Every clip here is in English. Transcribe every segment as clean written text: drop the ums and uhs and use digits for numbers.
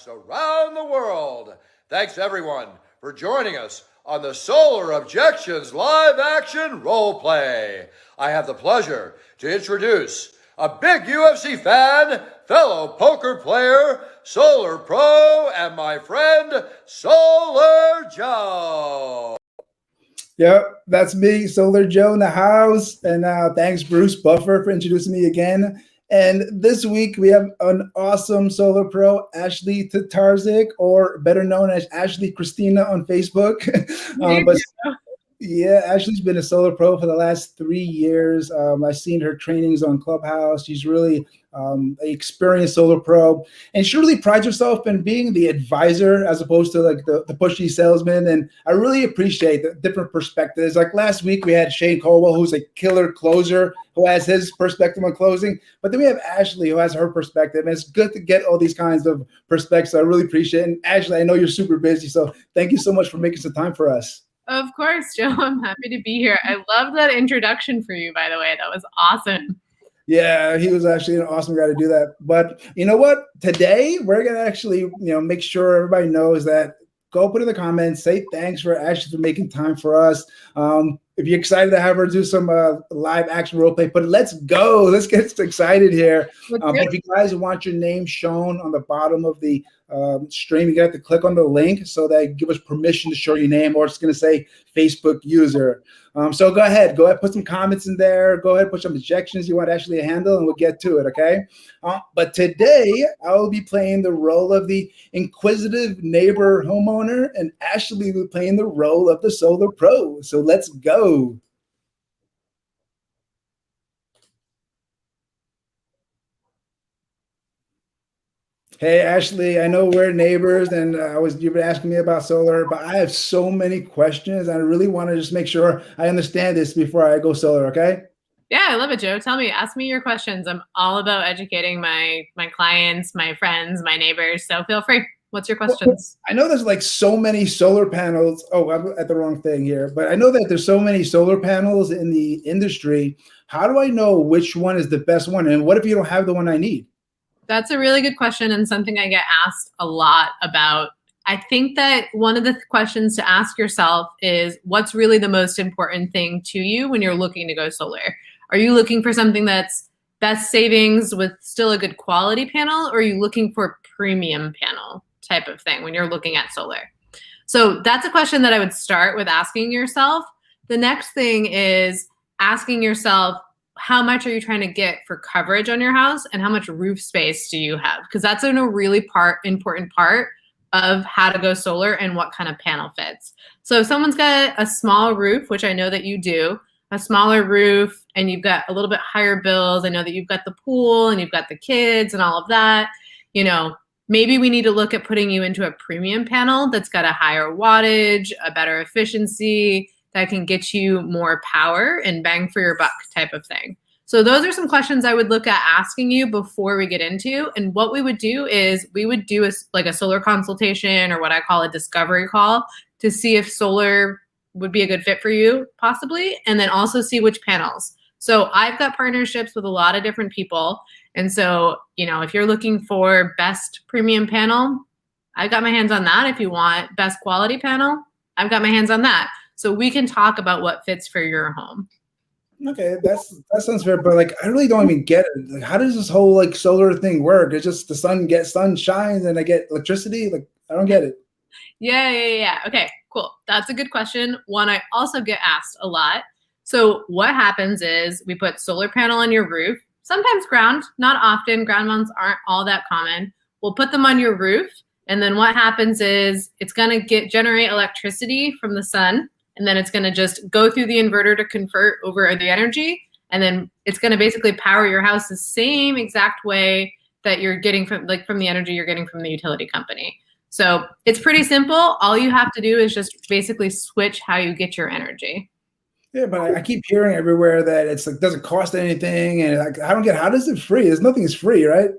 podcasts around the world. Thanks everyone for joining us on the Solar Objections live action role play. I have the pleasure to introduce a big UFC fan, fellow poker player, Solar Pro, and my friend, Solar Joe. Yep, that's me, Solar Joe in the house. And thanks, Bruce Buffer, for introducing me again. And this week we have an awesome Solar Pro, Ashleigh Tatarcyk, or better known as Ashleigh Christina on Facebook. Yeah, Ashleigh's been a Solar Pro for the last 3 years. I've seen her trainings on Clubhouse. She's really an experienced Solar Pro, and she really prides herself in being the advisor as opposed to like the pushy salesman. And I really appreciate the different perspectives. Like last week, we had Shane Colwell, who's a killer closer, who has his perspective on closing. But then we have Ashleigh, who has her perspective. And it's good to get all these kinds of perspectives. So I really appreciate it. And Ashleigh, I know you're super busy, so thank you so much for making some time for us. Of course, Joe. I'm happy to be here. I love that introduction for you, by the way. That was awesome. Yeah, he was actually an awesome guy to do that. But you know what? Today, we're going to actually, make sure everybody knows that. Go put in the comments, say thanks for Ashley for making time for us. If you're excited to have her do some live action role play, but let's go. Let's get excited here. But if you guys want your name shown on the bottom of the stream, you got to click on the link so that give us permission to show your name, or it's going to say Facebook user. So go ahead, put some comments in there. Go ahead, put some objections you want Ashley to handle, and we'll get to it, okay? But today, I will be playing the role of the inquisitive neighbor homeowner, and Ashley will be playing the role of the Solar Pro. So let's go. Hey, Ashleigh, I know we're neighbors, and you've been asking me about solar, but I have so many questions. I really want to just make sure I understand this before I go solar, okay? Yeah, I love it, Joe. Tell me, ask me your questions. I'm all about educating my clients, my friends, my neighbors, so feel free. What's your questions? I know there's like so many solar panels. Oh, I'm at the wrong thing here, but I know that there's so many solar panels in the industry. How do I know which one is the best one? And what if you don't have the one I need? That's a really good question, and something I get asked a lot about. I think that one of the questions to ask yourself is, what's really the most important thing to you when you're looking to go solar? Are you looking for something that's best savings with still a good quality panel, or are you looking for a premium panel type of thing when you're looking at solar? So that's a question that I would start with asking yourself. The next thing is asking yourself, how much are you trying to get for coverage on your house, and how much roof space do you have? Because that's a really important part of how to go solar and what kind of panel fits. So if someone's got a small roof, which I know that you do, a smaller roof, and you've got a little bit higher bills, I know that you've got the pool and you've got the kids and all of that, maybe we need to look at putting you into a premium panel that's got a higher wattage, a better efficiency, that can get you more power and bang for your buck type of thing. So those are some questions I would look at asking you before we get into. And what we would do is we would do a solar consultation, or what I call a discovery call, to see if solar would be a good fit for you, possibly, and then also see which panels. So I've got partnerships with a lot of different people. And so, if you're looking for best premium panel, I've got my hands on that. If you want best quality panel, I've got my hands on that. So we can talk about what fits for your home. Okay, that sounds fair, but I really don't even get it. How does this whole solar thing work? It's just the sun shines and I get electricity. I don't get it. Yeah. Okay, cool. That's a good question. One I also get asked a lot. So what happens is we put solar panel on your roof, sometimes ground, not often. Ground mounts aren't all that common. We'll put them on your roof, and then what happens is it's going to generate electricity from the sun. And then it's going to just go through the inverter to convert over the energy. And then it's going to basically power your house the same exact way that you're getting from the energy you're getting from the utility company. So it's pretty simple. All you have to do is just basically switch how you get your energy. Yeah, but I keep hearing everywhere that it's doesn't cost anything. And I don't get, how does it free? Nothing is free, right?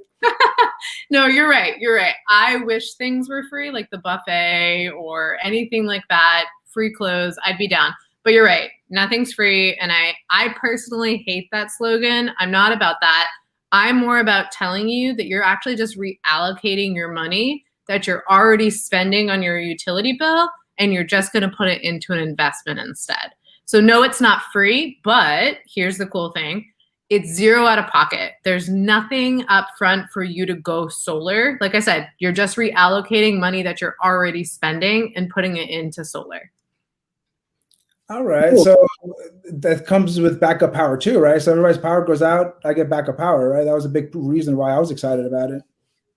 No, you're right. I wish things were free, like the buffet or anything like that. Free clothes, I'd be down. But you're right, nothing's free. And I personally hate that slogan. I'm not about that. I'm more about telling you that you're actually just reallocating your money that you're already spending on your utility bill, and you're just going to put it into an investment instead. So no, it's not free, but here's the cool thing. It's zero out of pocket. There's nothing up front for you to go solar. Like I said, you're just reallocating money that you're already spending and putting it into solar. All right. So that comes with backup power too, right? So everybody's power goes out, I get backup power, right? That was a big reason why I was excited about it.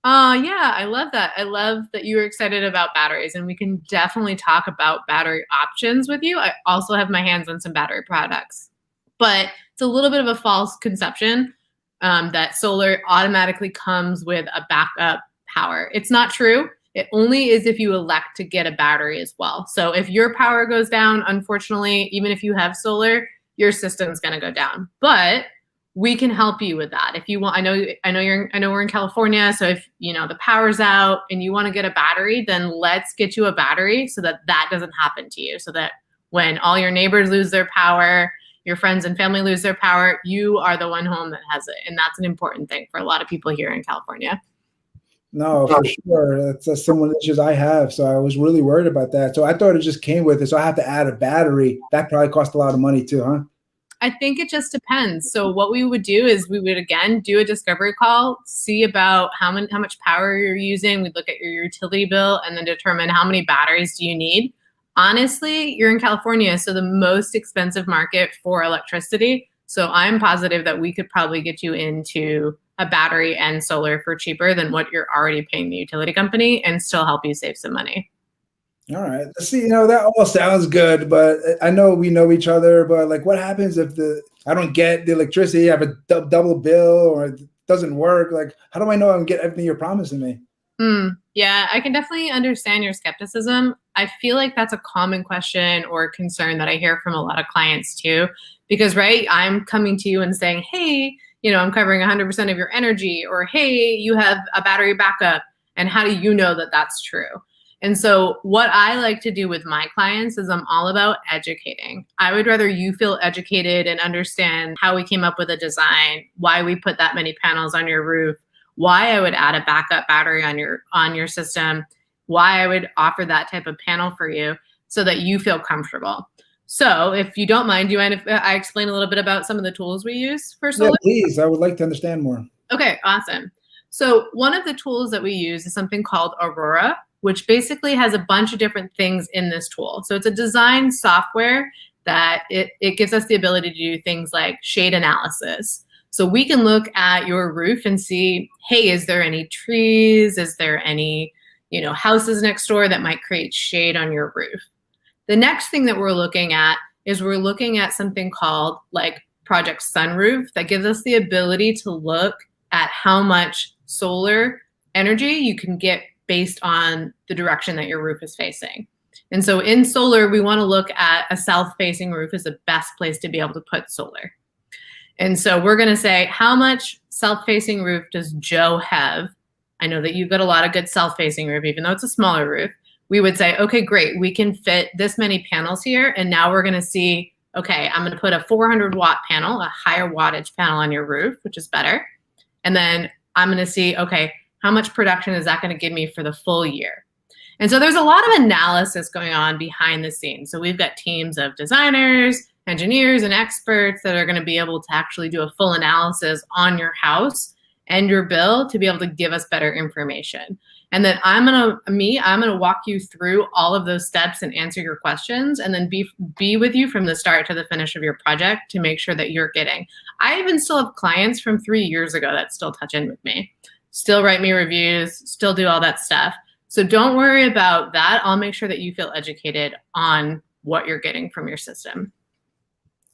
Yeah, I love that. I love that you were excited about batteries, and we can definitely talk about battery options with you. I also have my hands on some battery products, but it's a little bit of a false conception that solar automatically comes with a backup power. It's not true. It only is if you elect to get a battery as well. So if your power goes down, unfortunately, even if you have solar, your system's going to go down. But we can help you with that. If you want, I know we're in California. So if the power's out and you want to get a battery, then let's get you a battery so that that doesn't happen to you. So that when all your neighbors lose their power, your friends and family lose their power, you are the one home that has it. And that's an important thing for a lot of people here in California. No, for sure. That's some of the issues I have. So I was really worried about that. So I thought it just came with it. So I have to add a battery. That probably cost a lot of money too, huh? I think it just depends. So what we would do is we would, again, do a discovery call, see about how much power you're using. We'd look at your utility bill and then determine how many batteries do you need. Honestly, you're in California, so the most expensive market for electricity. So I'm positive that we could probably get you into a battery and solar for cheaper than what you're already paying the utility company and still help you save some money. All right. See, that all sounds good, but I know we know each other, but like what happens if I don't get the electricity, I have a double bill or it doesn't work? Like, how do I know I'm getting everything you're promising me? Yeah, I can definitely understand your skepticism. I feel like that's a common question or concern that I hear from a lot of clients too, because, right, I'm coming to you and saying, hey, I'm covering 100% of your energy, or, hey, you have a battery backup. And how do you know that that's true? And so what I like to do with my clients is I'm all about educating. I would rather you feel educated and understand how we came up with a design, why we put that many panels on your roof, why I would add a backup battery on your system, why I would offer that type of panel for you so that you feel comfortable. So if you don't mind, do you mind if I explain a little bit about some of the tools we use for solar? Yeah, please. I would like to understand more. Okay, awesome. So one of the tools that we use is something called Aurora, which basically has a bunch of different things in this tool. So it's a design software that it gives us the ability to do things like shade analysis. So we can look at your roof and see, hey, is there any trees? Is there any, houses next door that might create shade on your roof? The next thing that we're looking at is we're looking at something called like Project Sunroof that gives us the ability to look at how much solar energy you can get based on the direction that your roof is facing. And so in solar, we want to look at a south-facing roof is the best place to be able to put solar. And so we're going to say, how much south-facing roof does Joe have? I know that you've got a lot of good south-facing roof, even though it's a smaller roof. We would say, okay, great, we can fit this many panels here. And now we're going to see, okay, I'm going to put a 400-watt panel, a higher wattage panel on your roof, which is better. And then I'm going to see, okay, how much production is that going to give me for the full year? And so there's a lot of analysis going on behind the scenes. So we've got teams of designers, engineers, and experts that are going to be able to actually do a full analysis on your house and your bill to be able to give us better information. And then I'm going to walk you through all of those steps and answer your questions, and then be with you from the start to the finish of your project to make sure that you're getting. I even still have clients from 3 years ago that still touch in with me, still write me reviews, still do all that stuff. So don't worry about that. I'll make sure that you feel educated on what you're getting from your system.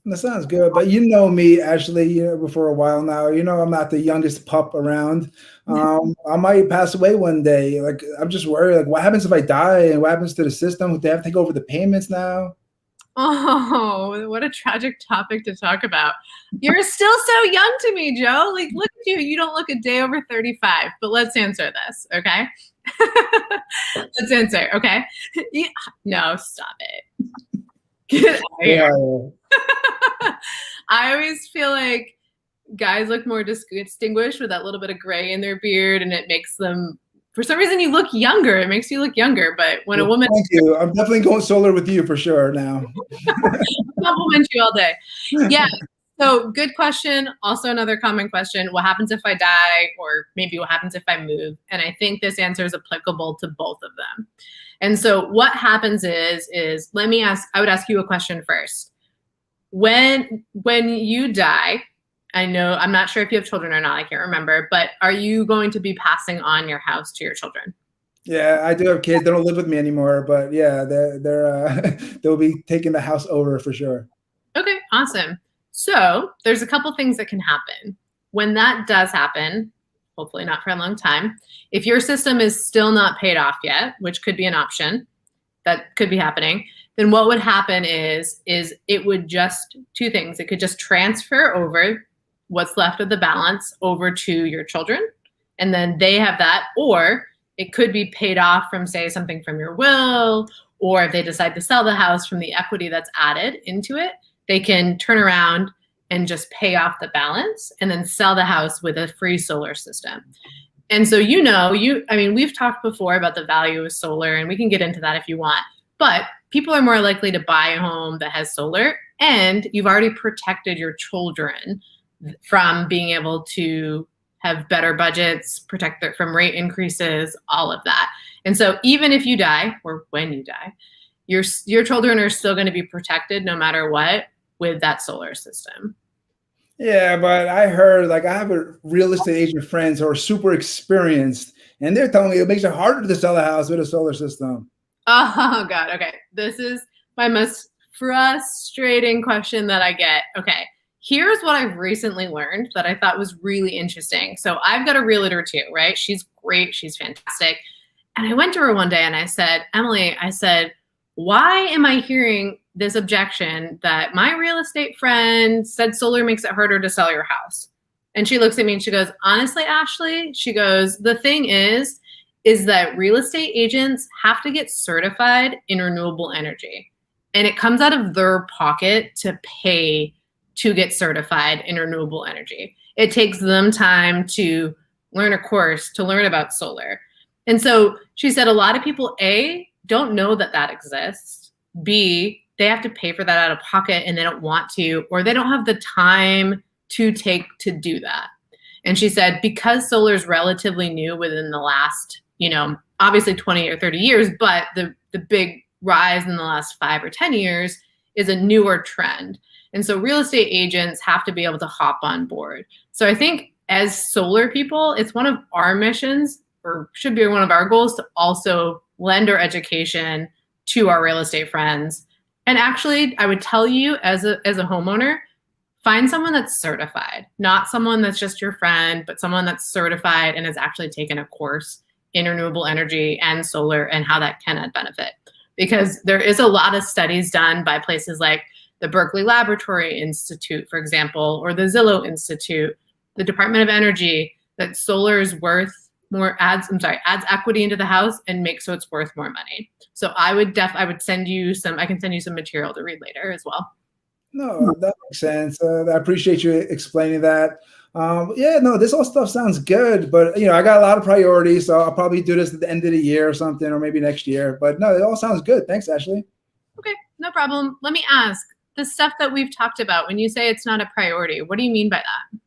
That sounds good. But you know me, Ashleigh, for a while now. I'm not the youngest pup around. I might pass away one day. Like, I'm just worried. Like, what happens if I die? And what happens to the system? Would they have to take over the payments now? Oh, what a tragic topic to talk about. You're still so young to me, Joe. Like, look at you. You don't look a day over 35. But let's answer this, okay? Let's answer, okay? Yeah. No, stop it. Get out of here. I always feel like guys look more distinguished with that little bit of gray in their beard, and it makes them for some reason you look younger. It makes you look younger. But when a woman, thank you. I'm definitely going solar with you for sure now. compliment you all day. Yeah. So good question. Also another common question, what happens if I die? Or maybe what happens if I move? And I think this answer is applicable to both of them. And so what happens is I would ask you a question first. When you die, I know, I'm not sure if you have children or not, I can't remember, but are you going to be passing on your house to your children? Yeah, I do have kids. They don't live with me anymore, but yeah, they'll be taking the house over for sure. Okay, awesome. So there's a couple things that can happen. When that does happen, hopefully not for a long time, if your system is still not paid off yet, which could be an option, that could be happening, then what would happen is it would just, two things. It could just transfer over what's left of the balance over to your children, and then they have that, or it could be paid off from, say, something from your will, or if they decide to sell the house, from the equity that's added into it, they can turn around and just pay off the balance and then sell the house with a free solar system. And so, we've talked before about the value of solar, and we can get into that if you want, but people are more likely to buy a home that has solar, and you've already protected your children from being able to have better budgets, protect them from rate increases, all of that. And so even if you die, or when you die, your children are still going to be protected no matter what with that solar system. Yeah, but I heard, like, I have a real estate agent friends who are super experienced, and they're telling me it makes it harder to sell a house with a solar system. Oh God. Okay. This is my most frustrating question that I get. Okay. Here's what I've recently learned that I thought was really interesting. So I've got a realtor too, right? She's great. She's fantastic. And I went to her one day and I said, Emily, why am I hearing this objection that my real estate friend said solar makes it harder to sell your house? And she looks at me and she goes, honestly, Ashleigh, she goes, the thing is that real estate agents have to get certified in renewable energy. And it comes out of their pocket to pay to get certified in renewable energy. It takes them time to learn a course, to learn about solar. And so she said a lot of people, A, don't know that exists. B, they have to pay for that out of pocket and they don't want to, or they don't have the time to take to do that. And she said, because solar is relatively new within the last, obviously 20 or 30 years, but the big rise in the last 5 or 10 years is a newer trend. And so real estate agents have to be able to hop on board. So I think as solar people, it's one of our missions, or should be one of our goals, to also lend our education to our real estate friends. And actually, I would tell you as a homeowner, find someone that's certified, not someone that's just your friend, but someone that's certified and has actually taken a course in renewable energy and solar and how that can add benefit. Because there is a lot of studies done by places like the Berkeley Laboratory Institute, for example, or the Zillow Institute, the Department of Energy, that solar is worth more, adds equity into the house and makes so it's worth more money. So I can send you some material to read later as well. No, that makes sense. I appreciate you explaining that. This all stuff sounds good, but I got a lot of priorities, so I'll probably do this at the end of the year or something, or maybe next year. But no, it all sounds good. Thanks, Ashleigh. Okay, no problem. Let me ask, the stuff that we've talked about, when you say it's not a priority, what do you mean by that?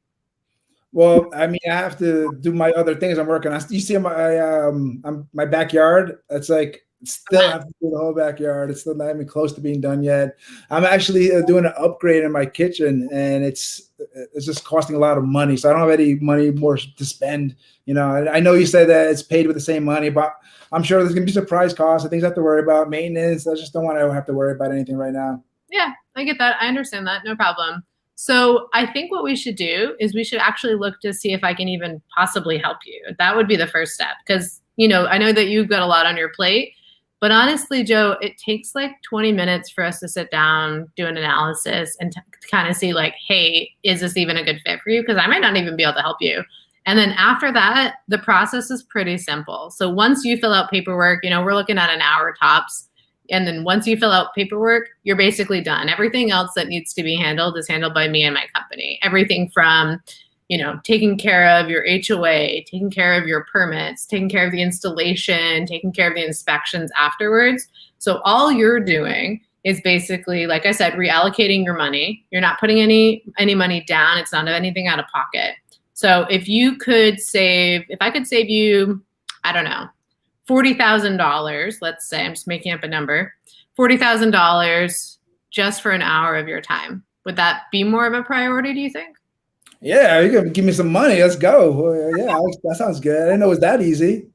Well, I have to do my other things I'm working on. You see my backyard? It's like, still have to do the whole backyard. It's still not even close to being done yet. I'm actually doing an upgrade in my kitchen, and it's just costing a lot of money. So I don't have any money more to spend. I know you said that it's paid with the same money, but I'm sure there's gonna be surprise costs and things I have to worry about, maintenance. I just don't want to have to worry about anything right now. Yeah, I get that. I understand that. No problem. So I think what we should do is we should actually look to see if I can even possibly help you. That would be the first step, because I know that you've got a lot on your plate. But honestly, Joe, it takes like 20 minutes for us to sit down, do an analysis, and to kind of see like, hey, is this even a good fit for you? Because I might not even be able to help you. And then after that, the process is pretty simple. So once you fill out paperwork, we're looking at an hour tops. And then once you fill out paperwork, you're basically done. Everything else that needs to be handled is handled by me and my company. Everything from taking care of your HOA, taking care of your permits, taking care of the installation, taking care of the inspections afterwards. So all you're doing is basically, like I said, reallocating your money. You're not putting any money down. It's not anything out of pocket. So if I could save you, I don't know, $40,000, let's say, I'm just making up a number, $40,000 just for an hour of your time. Would that be more of a priority, do you think? Yeah, you can give me some money. Let's go. Yeah, that sounds good. I didn't know it was that easy.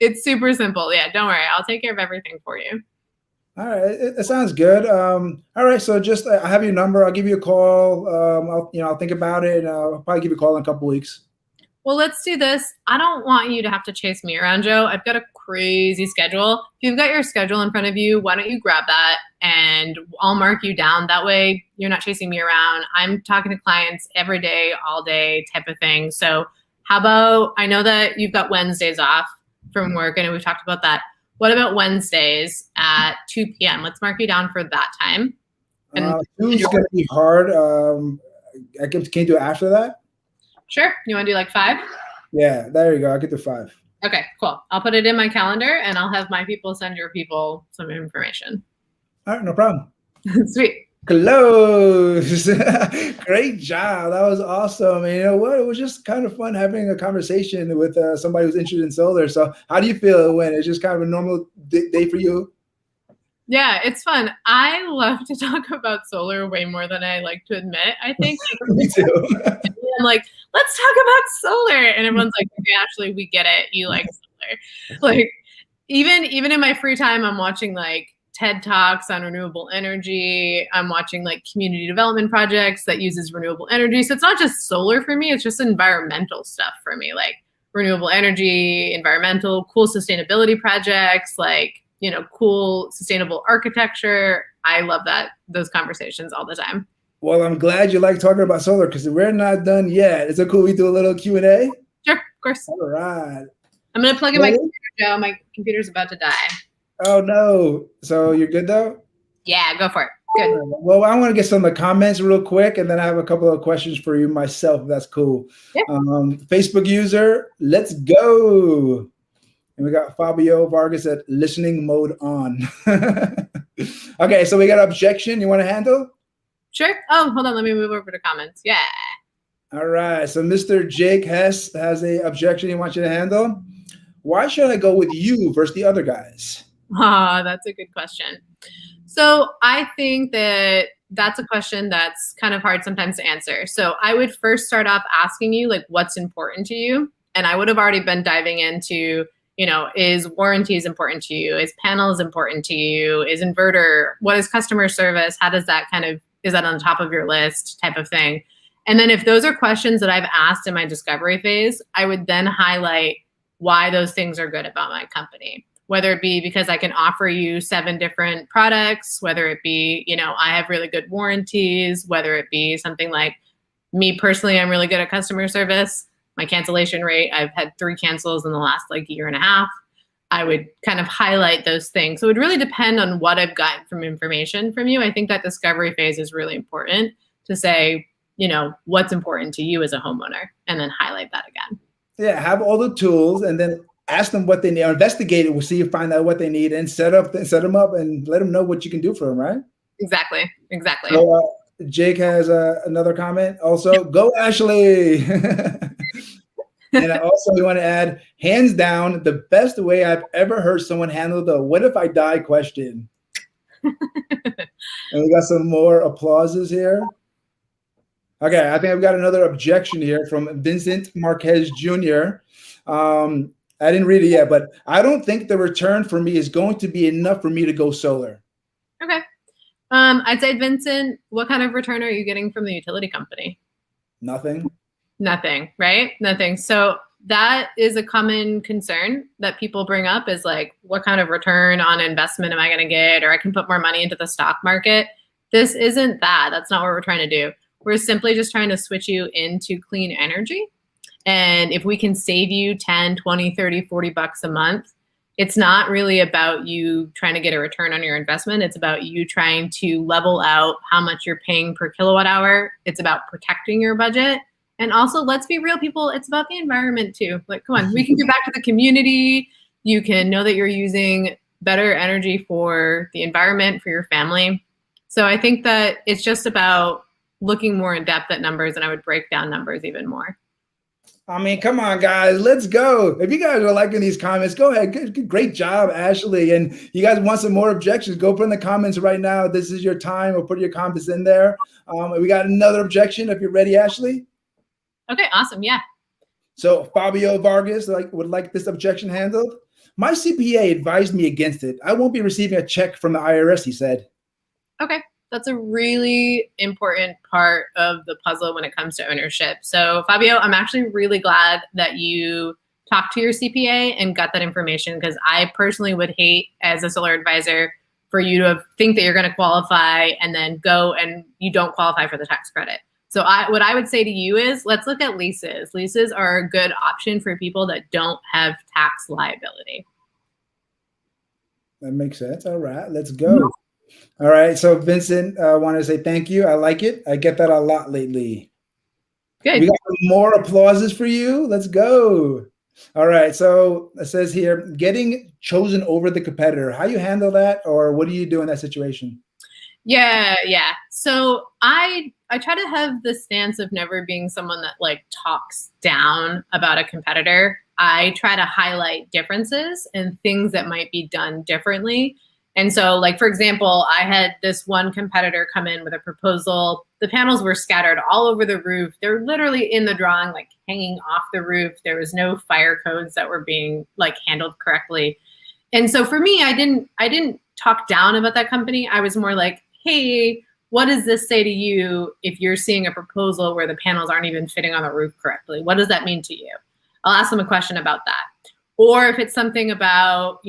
It's super simple. Yeah, don't worry. I'll take care of everything for you. All right, it sounds good. All right, so just I have your number. I'll give you a call. I'll think about it, and I'll probably give you a call in a couple weeks. Well, let's do this. I don't want you to have to chase me around, Joe. I've got a crazy schedule. If you've got your schedule in front of you, why don't you grab that and I'll mark you down. That way you're not chasing me around. I'm talking to clients every day, all day type of thing. So how about, I know that you've got Wednesdays off from work and we've talked about that. What about Wednesdays at 2 p.m.? Let's mark you down for that time. And 2 is going to be hard. Can you do it after that? Sure. You want to do like 5? Yeah, there you go. I'll get to 5. Okay, cool. I'll put it in my calendar and I'll have my people send your people some information. All right, no problem. Sweet. Close. Great job. That was awesome. And you know what? It was just kind of fun having a conversation with somebody who's interested in solar. So how do you feel it went? It's just kind of a normal day for you? Yeah, it's fun. I love to talk about solar way more than I like to admit, I think. Me too. I'm like, let's talk about solar. And everyone's like, okay, Ashleigh, we get it. You like solar. Like, even in my free time, I'm watching like TED Talks on renewable energy. I'm watching like community development projects that uses renewable energy. So it's not just solar for me. It's just environmental stuff for me, like renewable energy, environmental, cool sustainability projects, like, cool sustainable architecture. I love those conversations all the time. Well, I'm glad you like talking about solar because we're not done yet. Is it cool we do a little Q&A? Sure, of course. All right. I'm going to plug in my computer, Joe. My computer's about to die. Oh, no. So you're good, though? Yeah, go for it. Good. Well, I want to get some of the comments real quick, and then I have a couple of questions for you myself, if that's cool. Yeah. Facebook user, let's go. And we got Fabio Vargas at listening mode on. Okay, so we got objection. You want to handle? Sure. Oh, hold on. Let me move over to comments. Yeah. All right. So Mr. Jake Hess has a objection he wants you to handle. Why should I go with you versus the other guys? That's a good question. So I think that's a question that's kind of hard sometimes to answer. So I would first start off asking you, like, what's important to you? And I would have already been diving into, is warranties important to you? Is panels important to you? Is inverter? What is customer service? How does that is that on top of your list type of thing? And then if those are questions that I've asked in my discovery phase, I would then highlight why those things are good about my company. Whether it be because I can offer you 7 different products, whether it be, I have really good warranties, whether it be something like me personally, I'm really good at customer service. My cancellation rate, I've had 3 cancels in the last year and a half. I would kind of highlight those things. So it would really depend on what I've gotten from information from you. I think that discovery phase is really important to say, what's important to you as a homeowner, and then highlight that again. Yeah, have all the tools and then ask them what they need, or investigate it. We'll see you find out what they need and set them up and let them know what you can do for them, right? Exactly. So, Jake has another comment. Also, go Ashleigh. And also we want to add, hands down, the best way I've ever heard someone handle the "what if I die" question. And we got some more applauses here. Okay, I think I've got another objection here from Vincent Marquez Jr. I didn't read it yet, but I don't think the return for me is going to be enough for me to go solar. Okay. I'd say, Vincent, what kind of return are you getting from the utility company? Nothing, right? Nothing. So that is a common concern that people bring up is like, what kind of return on investment am I going to get? Or I can put more money into the stock market. This isn't that. That's not what we're trying to do. We're simply just trying to switch you into clean energy. And if we can save you 10, 20, 30, 40 bucks a month, it's not really about you trying to get a return on your investment. It's about you trying to level out how much you're paying per kilowatt hour. It's about protecting your budget And also, let's be real, people, it's about the environment too. Like, come on, we can give back to the community. You can know that you're using better energy for the environment, for your family. So I think that it's just about looking more in depth at numbers, and I would break down numbers even more. I mean, come on, guys, let's go. If you guys are liking these comments, go ahead. Great job, Ashleigh. And you guys want some more objections, go put in the comments right now. This is your time, or put your comments in there. We got another objection if you're ready, Ashleigh. Okay, awesome, yeah. So Fabio Vargas would like this objection handled. My CPA advised me against it. I won't be receiving a check from the IRS, he said. Okay, that's a really important part of the puzzle when it comes to ownership. So Fabio, I'm actually really glad that you talked to your CPA and got that information, because I personally would hate, as a solar advisor, for you to think that you're going to qualify and then go and you don't qualify for the tax credit. So what I would say to you is, let's look at leases. Leases are a good option for people that don't have tax liability. That makes sense. All right, let's go. All right, so Vincent, I want to say thank you. I like it. I get that a lot lately. Good. We got more applauses for you. Let's go. All right, so it says here, getting chosen over the competitor. How you handle that, or what do you do in that situation? Yeah. So I try to have the stance of never being someone that like talks down about a competitor. I try to highlight differences and things that might be done differently. And so, like, for example, I had this one competitor come in with a proposal. The panels were scattered all over the roof. They're literally in the drawing, like hanging off the roof. There was no fire codes that were being like handled correctly. And so for me, I didn't talk down about that company. I was more like, hey, what does this say to you if you're seeing a proposal where the panels aren't even fitting on the roof correctly? What does that mean to you? I'll ask them a question about that. Or if it's something about,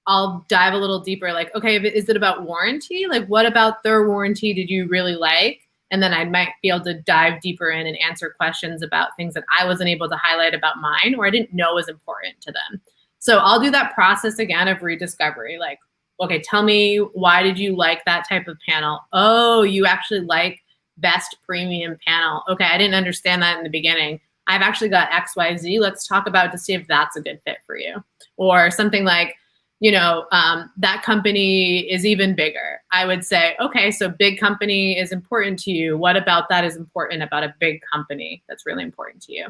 I'll dive a little deeper, like, okay, is it about warranty? Like, what about their warranty did you really like? And then I might be able to dive deeper in and answer questions about things that I wasn't able to highlight about mine, or I didn't know was important to them. So I'll do that process again of rediscovery. Like, okay, tell me, why did you like that type of panel? Oh, you actually like best premium panel. Okay, I didn't understand that in the beginning. I've actually got XYZ. Let's talk about it to see if that's a good fit for you. Or something like, that company is even bigger. I would say, okay, so big company is important to you. What about that is important about a big company that's really important to you?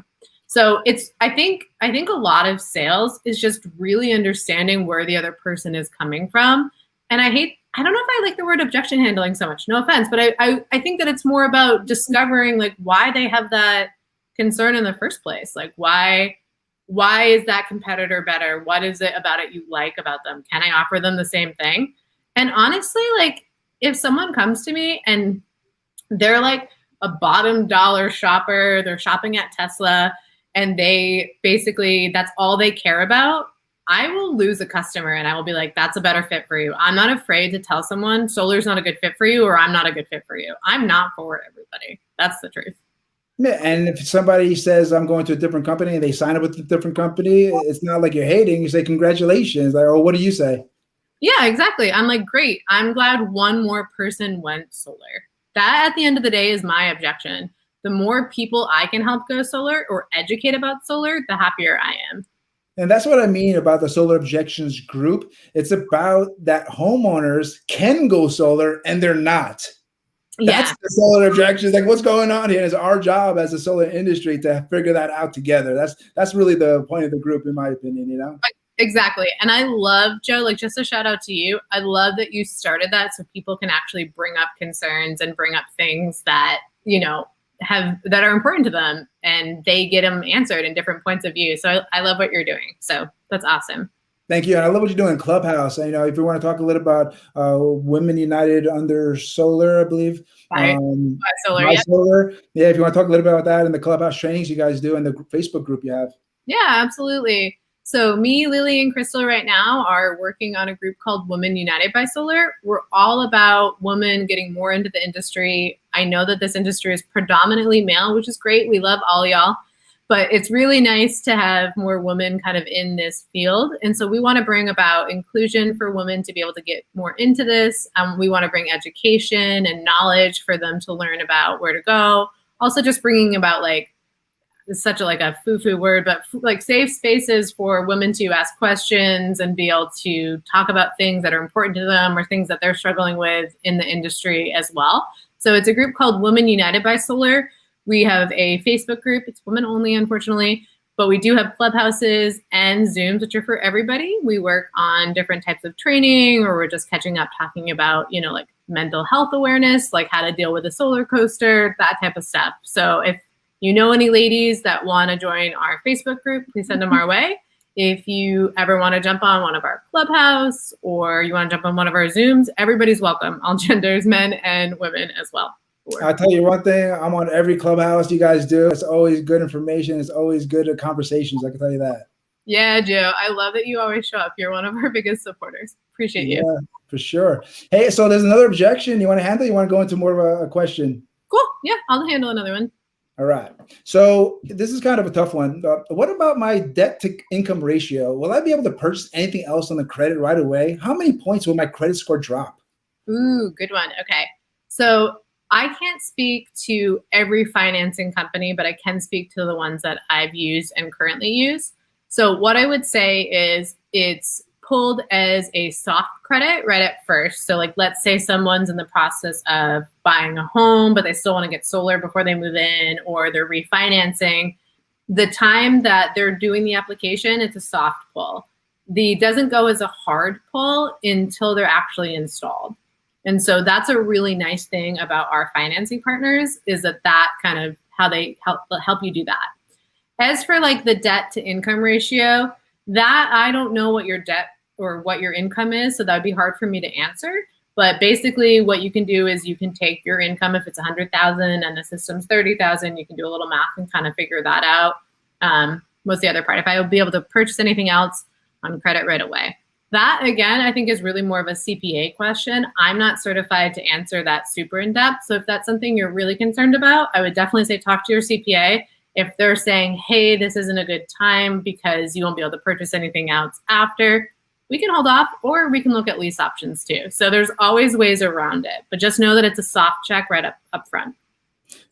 So I think a lot of sales is just really understanding where the other person is coming from. And I don't know if I like the word objection handling so much, no offense, but I think that it's more about discovering like why they have that concern in the first place. Like why is that competitor better? What is it about it you like about them? Can I offer them the same thing? And honestly, like if someone comes to me and they're like a bottom dollar shopper, they're shopping at Tesla, and they basically, that's all they care about, I will lose a customer and I will be like, that's a better fit for you. I'm not afraid to tell someone solar's not a good fit for you, or I'm not a good fit for you. I'm not for everybody. That's the truth. Yeah, and if somebody says I'm going to a different company and they sign up with a different company, it's not like you're hating. You say congratulations. Like, or what do you say? Yeah, exactly. I'm like, great. I'm glad one more person went solar. That at the end of the day is my objection. The more people I can help go solar or educate about solar, the happier I am. And that's what I mean about the Solar Objections group. It's about that homeowners can go solar and they're not. That's the solar objections. Like, what's going on here? It's our job as a solar industry to figure that out together. That's really the point of the group, in my opinion. Exactly. And I love, Joe, like just a shout out to you. I love that you started that so people can actually bring up concerns and bring up things that, that are important to them, and they get them answered in different points of view. So I love what you're doing. So that's awesome. Thank you. And I love what you're doing in Clubhouse. And, if you want to talk a little about Women United under Solar, I believe. Solar. Yeah, if you want to talk a little bit about that and the Clubhouse trainings you guys do and the Facebook group you have. Yeah, absolutely. So me, Lily, and Crystal right now are working on a group called Women United by Solar. We're all about women getting more into the industry. I know that this industry is predominantly male, which is great. We love all y'all. But it's really nice to have more women kind of in this field. And so we want to bring about inclusion for women to be able to get more into this. We want to bring education and knowledge for them to learn about where to go. also just bringing about like, it's such a like a foo-foo word, but like safe spaces for women to ask questions and be able to talk about things that are important to them or things that they're struggling with in the industry as well. So it's a group called Women United by Solar. We have a Facebook group. It's women only, unfortunately, but we do have clubhouses and Zooms, which are for everybody. We work on different types of training, or we're just catching up talking about, you know, like mental health awareness, like how to deal with a solar coaster, that type of stuff. So if you know any ladies that want to join our Facebook group, please send them our way. If you ever want to jump on one of our clubhouse or you want to jump on one of our Zooms, everybody's welcome, all genders, men and women as well. I'll tell you one thing, I'm on every clubhouse you guys do. It's always good information. It's always good conversations. I can tell you that. Yeah, Joe, I love that you always show up. You're one of our biggest supporters. Appreciate you. Yeah, for sure. Hey, so there's another objection you want to handle? You want to go into more of a question? Cool. Yeah, I'll handle another one. All right. So this is kind of a tough one. What about my debt to income ratio? Will I be able to purchase anything else on the credit right away? How many points will my credit score drop? Ooh, good one. Okay. So I can't speak to every financing company, but I can speak to the ones that I've used and currently use. So what I would say is it's pulled as a soft credit right at first. So like, let's say someone's in the process of buying a home, but they still want to get solar before they move in, or they're refinancing. The time that they're doing the application, it's a soft pull. The doesn't go as a hard pull until they're actually installed. And so that's a really nice thing about our financing partners, is that kind of how they help you do that. As for like the debt to income ratio, that I don't know what your debt or what your income is, so that would be hard for me to answer. But basically what you can do is you can take your income, if it's 100,000 and the system's 30,000, you can do a little math and kind of figure that out. What's the other part? If I will be able to purchase anything else on credit right away. That, again, I think is really more of a CPA question. I'm not certified to answer that super in depth. So if that's something you're really concerned about, I would definitely say talk to your CPA. If they're saying, hey, this isn't a good time because you won't be able to purchase anything else after, we can hold off, or we can look at lease options too. So there's always ways around it, but just know that it's a soft check right up front.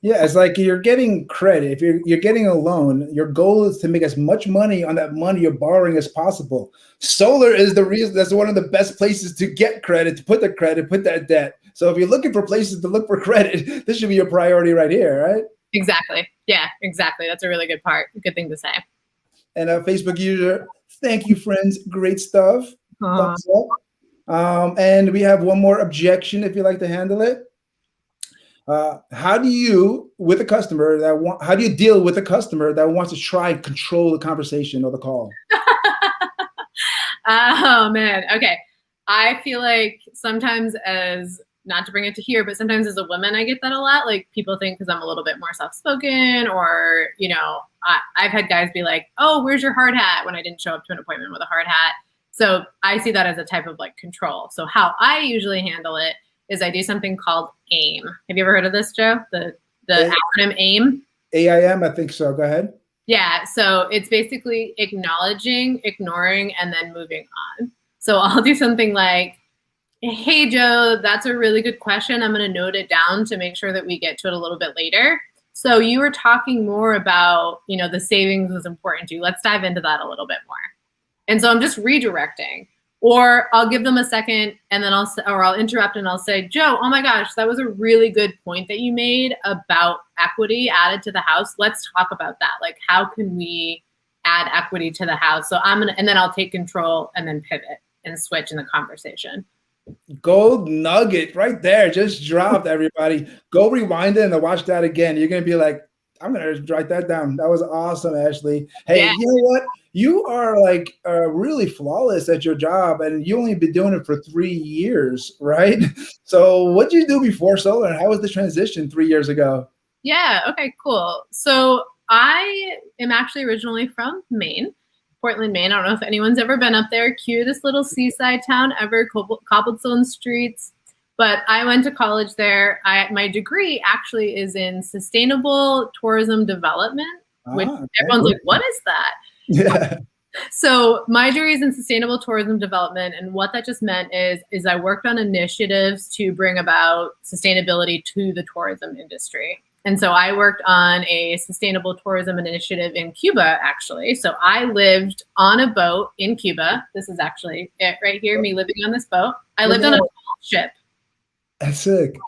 Yeah, it's like you're getting credit. If you're getting a loan, your goal is to make as much money on that money you're borrowing as possible. Solar is the reason. That's one of the best places to get credit, to put the credit, put that debt. So if you're looking for places to look for credit, this should be your priority right here, right? Exactly. Yeah, exactly. That's a really good part. Good thing to say. And a Facebook user, thank you, friends. Great stuff. Thumbs up. And we have one more objection if you'd like to handle it. How do you deal with a customer that wants to try and control the conversation or the call? Oh man. Okay. I feel like sometimes, as not to bring it to here, but sometimes as a woman, I get that a lot. Like people think because I'm a little bit more soft-spoken, or, you know, I've had guys be like, oh, where's your hard hat, when I didn't show up to an appointment with a hard hat. So I see that as a type of like control. So how I usually handle it is I do something called AIM. Have you ever heard of this, Joe? The acronym AIM? AIM, I think so. Go ahead. Yeah, so it's basically acknowledging, ignoring, and then moving on. So I'll do something like, hey, Joe, that's a really good question. I'm going to note it down to make sure that we get to it a little bit later. So you were talking more about, you know, the savings was important to you. Let's dive into that a little bit more. And so I'm just redirecting. Or I'll give them a second and then I'll interrupt and I'll say, Joe, oh my gosh, that was a really good point that you made about equity added to the house. Let's talk about that. Like, how can we add equity to the house? So and then I'll take control and then pivot and switch in the conversation. Gold nugget right there. Just dropped, everybody. Go rewind it and watch that again. You're going to be like, I'm going to write that down. That was awesome, Ashleigh. Hey, yeah. You know what? You are like really flawless at your job, and you only been doing it for 3 years, right? So what did you do before solar, and how was the transition 3 years ago? Yeah, okay, cool. So I am actually originally from Maine, Portland, Maine. I don't know if anyone's ever been up there. Cutest little seaside town ever, cobblestone streets. But I went to college there. My degree actually is in sustainable tourism development, which everyone's like, what is that? Yeah. So my degree is in sustainable tourism development. And what that just meant is I worked on initiatives to bring about sustainability to the tourism industry. And so I worked on a sustainable tourism initiative in Cuba, actually. So I lived on a boat in Cuba. This is actually it right here, me living on this boat. I lived on a ship. That's sick.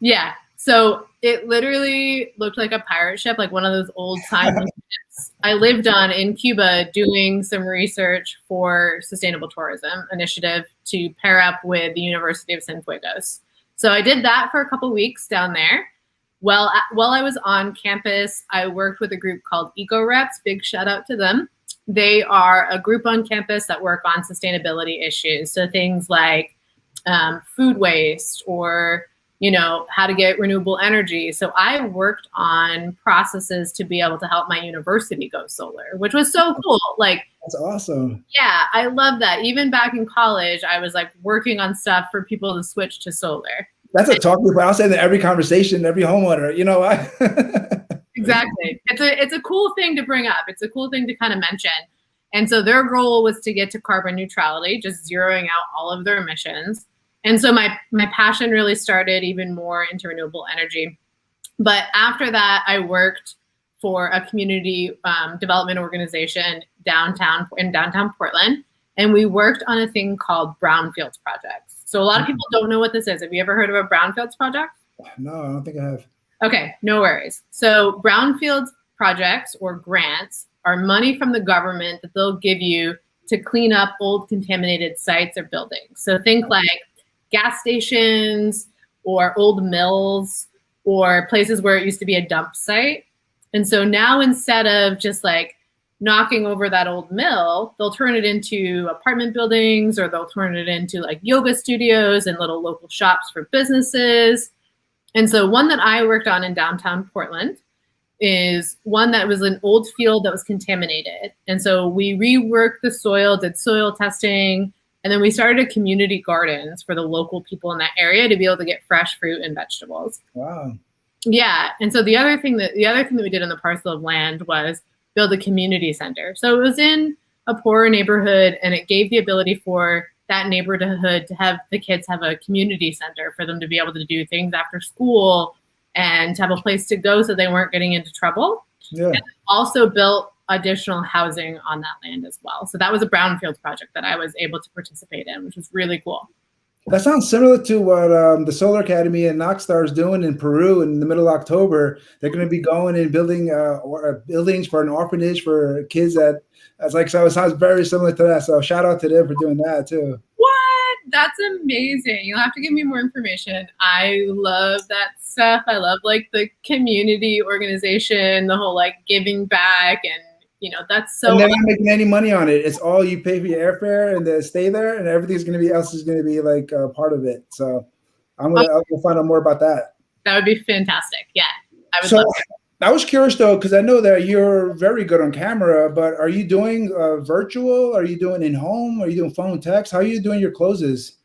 Yeah. So it literally looked like a pirate ship, like one of those old time ships. I lived on in Cuba doing some research for sustainable tourism initiative to pair up with the University of Cienfuegos. So I did that for a couple weeks down there. Well, while I was on campus, I worked with a group called Eco Reps. Big shout out to them. They are a group on campus that work on sustainability issues. So things like food waste or how to get renewable energy. So I worked on processes to be able to help my university go solar, which was so cool. Like, that's awesome. Yeah, I love that. Even back in college, I was like working on stuff for people to switch to solar. That's a talking point. I'll say that every conversation, every homeowner, Exactly. It's a cool thing to bring up. It's a cool thing to kind of mention. And so their goal was to get to carbon neutrality, just zeroing out all of their emissions. And so my passion really started even more into renewable energy. But after that, I worked for a community development organization in downtown Portland. And we worked on a thing called brownfields projects. So a lot of people don't know what this is. Have you ever heard of a brownfields project? No, I don't think I have. Okay, no worries. So brownfields projects or grants are money from the government that they'll give you to clean up old contaminated sites or buildings. So think like gas stations or old mills or places where it used to be a dump site. And so now instead of just like knocking over that old mill, they'll turn it into apartment buildings or they'll turn it into like yoga studios and little local shops for businesses. And so one that I worked on in downtown Portland is one that was an old field that was contaminated. And so we reworked the soil, did soil testing, and then we started community gardens for the local people in that area to be able to get fresh fruit and vegetables. Wow. Yeah. And so the other thing that we did on the parcel of land was build a community center. So it was in a poorer neighborhood and it gave the ability for that neighborhood to have the kids have a community center for them to be able to do things after school and to have a place to go so they weren't getting into trouble. Yeah. And also built additional housing on that land as well. So that was a brownfields project that I was able to participate in, which was really cool. That sounds similar to what the Solar Academy and Knoxstar is doing in Peru in the middle of October. They're going to be going and building buildings for an orphanage for kids so it sounds very similar to that. So shout out to them for doing that too. What? That's amazing. You'll have to give me more information. I love that stuff. I love like the community organization, the whole like giving back and that's so. And they're not making any money on it. It's all you pay for your airfare and to stay there, and everything's going to be like part of it. So I'll find out more about that. That would be fantastic. Yeah, I would so, love that. I was curious though, because I know that you're very good on camera, but are you doing virtual? Are you doing in home? Are you doing phone text? How are you doing your closes?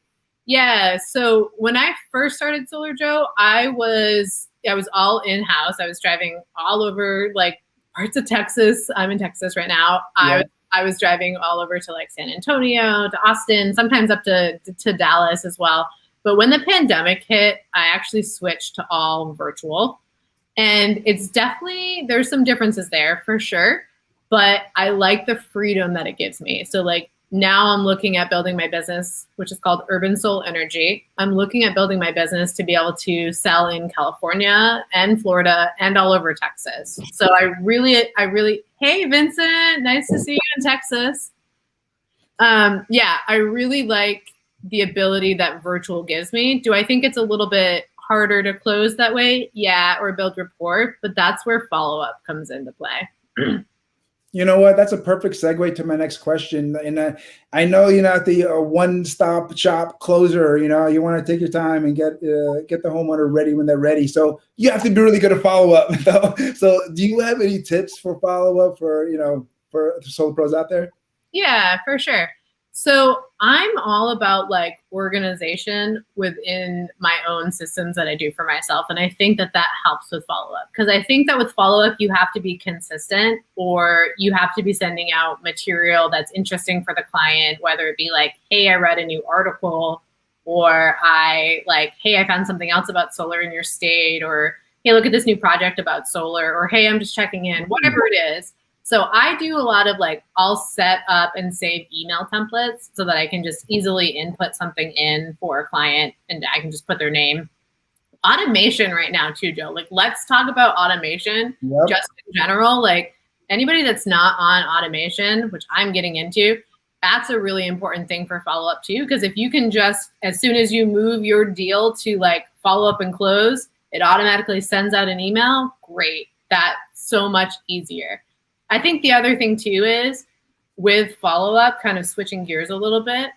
Yeah. So when I first started Solar Joe, I was all in-house. I was driving all over like parts of Texas. I'm in Texas right now. Yeah. I was driving all over to like San Antonio, to Austin, sometimes up to Dallas as well. But when the pandemic hit, I actually switched to all virtual. And it's definitely, there's some differences there for sure. But I like the freedom that it gives me. So like now I'm looking at building my business, which is called Urban Soul Energy. I'm looking at building my business to be able to sell in California and Florida and all over Texas. So I really, hey, Vincent, nice to see you in Texas. I really like the ability that virtual gives me. Do I think it's a little bit harder to close that way? Yeah, or build rapport, but that's where follow-up comes into play. You know what? That's a perfect segue to my next question. And I know you're not the one-stop shop closer. You want to take your time and get the homeowner ready when they're ready. So you have to be really good at follow-up. So do you have any tips for follow-up for solar pros out there? Yeah, for sure. So I'm all about like organization within my own systems that I do for myself. And I think that helps with follow-up, because I think that with follow-up, you have to be consistent, or you have to be sending out material that's interesting for the client, whether it be like, hey, I read a new article, or hey, I found something else about solar in your state, or, hey, look at this new project about solar, or hey, I'm just checking in, whatever it is. So I do a lot of like, I'll set up and save email templates so that I can just easily input something in for a client and I can just put their name. Automation right now too, Joe. Like, let's talk about automation just in general. Like, anybody that's not on automation, which I'm getting into, that's a really important thing for follow-up too. Because if you can just, as soon as you move your deal to like follow up and close, it automatically sends out an email. Great. That's so much easier. I think the other thing too is with follow-up, kind of switching gears a little bit,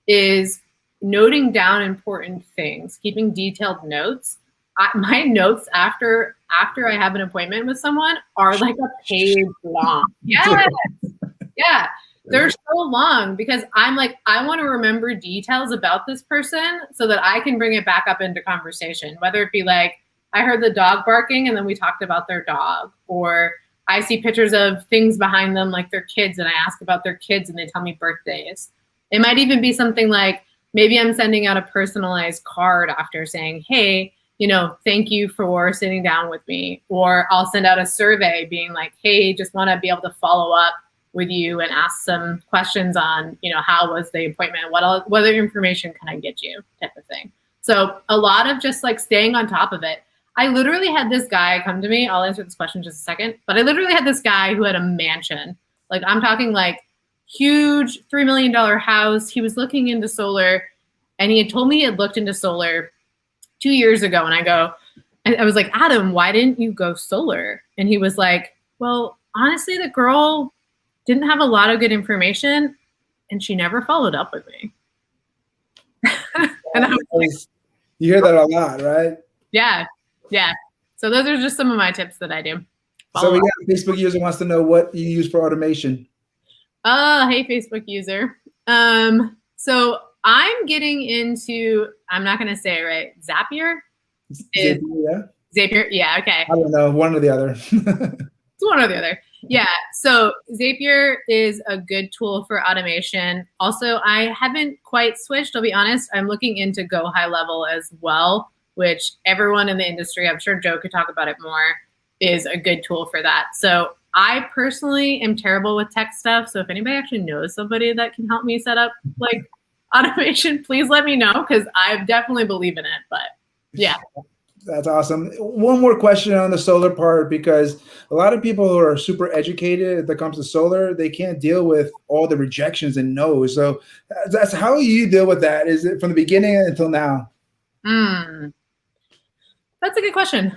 is noting down important things, keeping detailed notes. My notes after I have an appointment with someone are like a page long. Yes. Yeah. They're so long because I'm like, I want to remember details about this person so that I can bring it back up into conversation, whether it be like, I heard the dog barking and then we talked about their dog, or I see pictures of things behind them, like their kids, and I ask about their kids and they tell me birthdays. It might even be something like, maybe I'm sending out a personalized card after saying, hey, you know, thank you for sitting down with me. Or I'll send out a survey being like, hey, just want to be able to follow up with you and ask some questions on, you know, how was the appointment? What other information can I get you, type of thing. So a lot of just like staying on top of it. I literally had this guy come to me. I'll answer this question in just a second. But I literally had this guy who had a mansion. Like, I'm talking like huge $3 million house. He was looking into solar, and he had told me he had looked into solar 2 years ago. And I was like, Adam, why didn't you go solar? And he was like, well, honestly, the girl didn't have a lot of good information and she never followed up with me. And I was like, you hear that a lot, right? Yeah. Yeah. So those are just some of my tips that I do. So we got a Facebook user wants to know what you use for automation. Hey, Facebook user. So I'm getting into, I'm not going to say it right, Zapier? Zapier, yeah. Zapier, yeah, okay. I don't know, one or the other. It's one or the other. Yeah, so Zapier is a good tool for automation. Also, I haven't quite switched, I'll be honest. I'm looking into Go High Level as well, which everyone in the industry, I'm sure Joe could talk about it more, is a good tool for that. So I personally am terrible with tech stuff. So if anybody actually knows somebody that can help me set up like automation, please let me know, because I definitely believe in it. But yeah. That's awesome. One more question on the solar part, because a lot of people who are super educated when it comes to solar, they can't deal with all the rejections and no's. So that's how you deal with that. Is it from the beginning until now? That's a good question.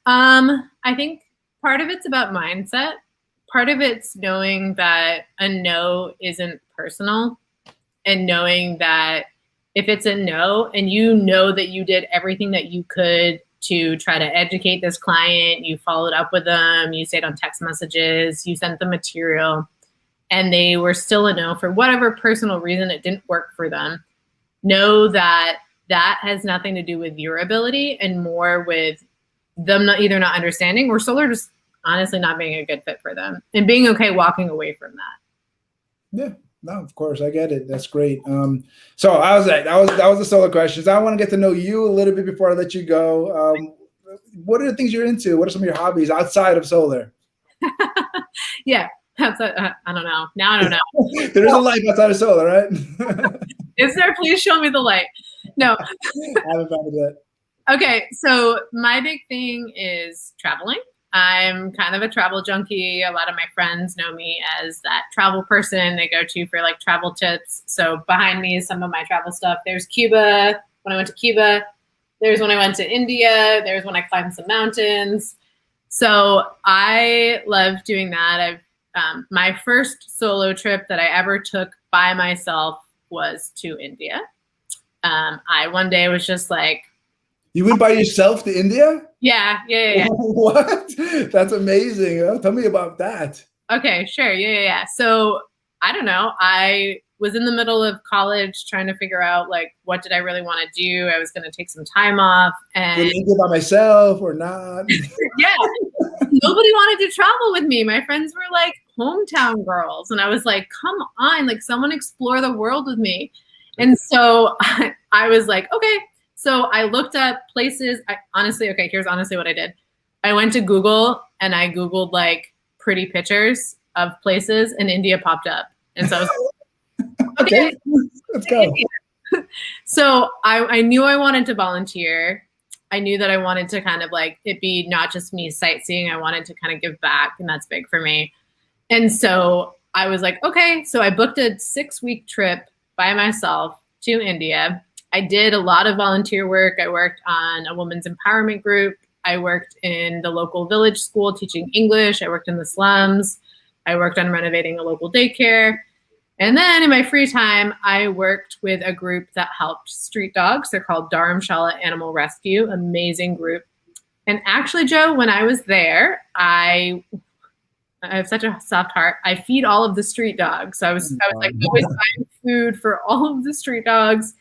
I think part of it's about mindset. Part of it's knowing that a no isn't personal, and knowing that if it's a no and you know that you did everything that you could to try to educate this client, you followed up with them, you stayed on text messages, you sent them material, and they were still a no for whatever personal reason, it didn't work for them, know that that has nothing to do with your ability and more with them either not understanding or solar just honestly not being a good fit for them, and being okay walking away from that. Yeah. No, of course, I get it. That's great. So I was that was the solar questions. I want to get to know you a little bit before I let you go. What are the things you're into? What are some of your hobbies outside of solar? Yeah, that's I don't know. Now I don't know. There's a life outside of solar, right? Is there? Please show me the light. No. I haven't found it yet. Okay, so my big thing is traveling. I'm kind of a travel junkie. A lot of my friends know me as that travel person they go to for like travel tips. So behind me is some of my travel stuff. There's Cuba, when I went to Cuba. There's when I went to India. There's when I climbed some mountains. So I love doing that. My first solo trip that I ever took by myself was to India. I one day was just like, you went by yourself to India? Yeah. What? That's amazing. Tell me about that. Okay, sure. Yeah. So I don't know. I was in the middle of college trying to figure out like, what did I really want to do? I was going to take some time off, and did you go by myself or not? Yeah. Nobody wanted to travel with me. My friends were like hometown girls. And I was like, come on, like someone explore the world with me. And so I was like, okay. So I looked up places. Here's honestly what I did. I went to Google and I Googled like pretty pictures of places and India popped up. And so I was like, Okay, let's go. So I knew I wanted to volunteer. I knew that I wanted to kind of like it be not just me sightseeing. I wanted to kind of give back, and that's big for me. And so I was like, okay. So I booked a 6-week trip by myself to India. I did a lot of volunteer work. I worked on a women's empowerment group. I worked in the local village school teaching English. I worked in the slums. I worked on renovating a local daycare. And then in my free time, I worked with a group that helped street dogs. They're called Dharamshala Animal Rescue, amazing group. And actually, Joe, when I was there, I have such a soft heart. I feed all of the street dogs. So I was like always buying food for all of the street dogs.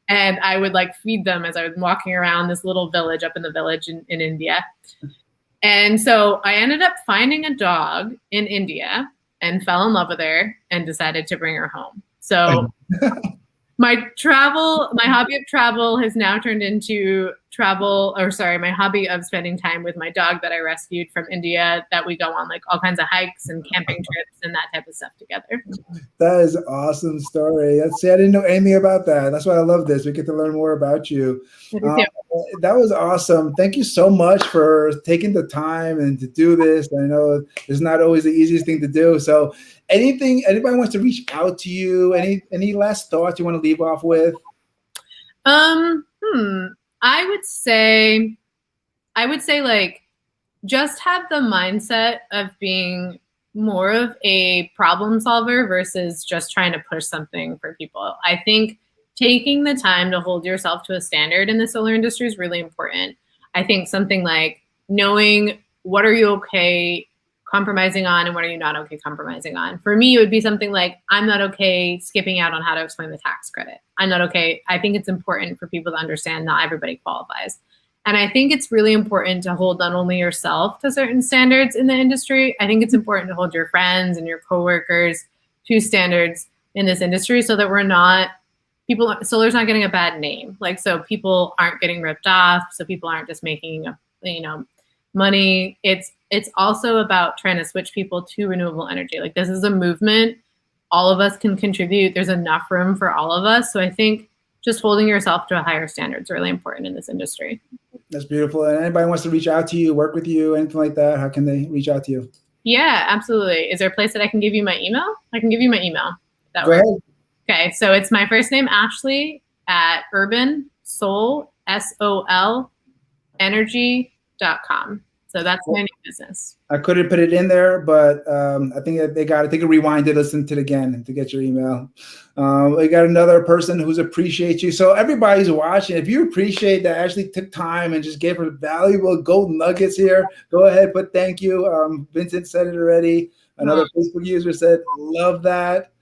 And I would like feed them as I was walking around this little village up in the village in India. And so I ended up finding a dog in India and fell in love with her and decided to bring her home. So my hobby of travel has now turned into my hobby of spending time with my dog that I rescued from India, that we go on like all kinds of hikes and camping trips and that type of stuff together. That is an awesome story. I didn't know anything about that. That's why I love this. We get to learn more about you. That was awesome. Thank you so much for taking the time and to do this. I know it's not always the easiest thing to do. So anybody wants to reach out to you, any last thoughts you want to leave off with? I would say like just have the mindset of being more of a problem solver versus just trying to push something for people. I think taking the time to hold yourself to a standard in the solar industry is really important. I think something like knowing what are you okay compromising on and what are you not okay compromising on. For me, it would be something like, I'm not okay skipping out on how to explain the tax credit. I'm not okay. I think it's important for people to understand not everybody qualifies. And I think it's really important to hold not only yourself to certain standards in the industry, I think it's important to hold your friends and your coworkers to standards in this industry so that solar's not getting a bad name. Like, so people aren't getting ripped off. So people aren't just making, money. It's also about trying to switch people to renewable energy. Like, this is a movement. All of us can contribute. There's enough room for all of us. So I think just holding yourself to a higher standard is really important in this industry. That's beautiful. And anybody wants to reach out to you, work with you, anything like that, how can they reach out to you? Yeah, absolutely. Is there a place that I can give you my email? I can give you my email. Go ahead. Okay, so it's my first name, Ashleigh, at urbansoul, SOL, energy.com. So that's my new business. I couldn't put it in there, but I think that they can rewind it, listen to it again to get your email. We got another person who's appreciates you. So everybody's watching. If you appreciate that Ashleigh took time and just gave her valuable gold nuggets here, go ahead, put thank you. Vincent said it already. Another Facebook user said, love that.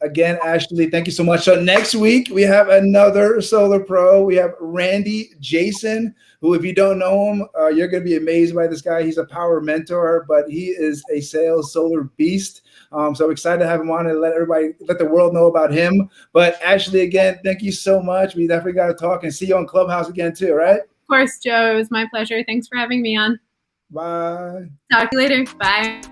Again, Ashleigh, thank you so much. So next week, we have another solar pro. We have Randy Jason, who, if you don't know him, you're going to be amazed by this guy. He's a power mentor, but he is a sales solar beast. So I'm excited to have him on and let the world know about him. But Ashleigh, again, thank you so much. We definitely got to talk and see you on Clubhouse again too, right? Of course, Joe. It was my pleasure. Thanks for having me on. Bye. Talk to you later. Bye.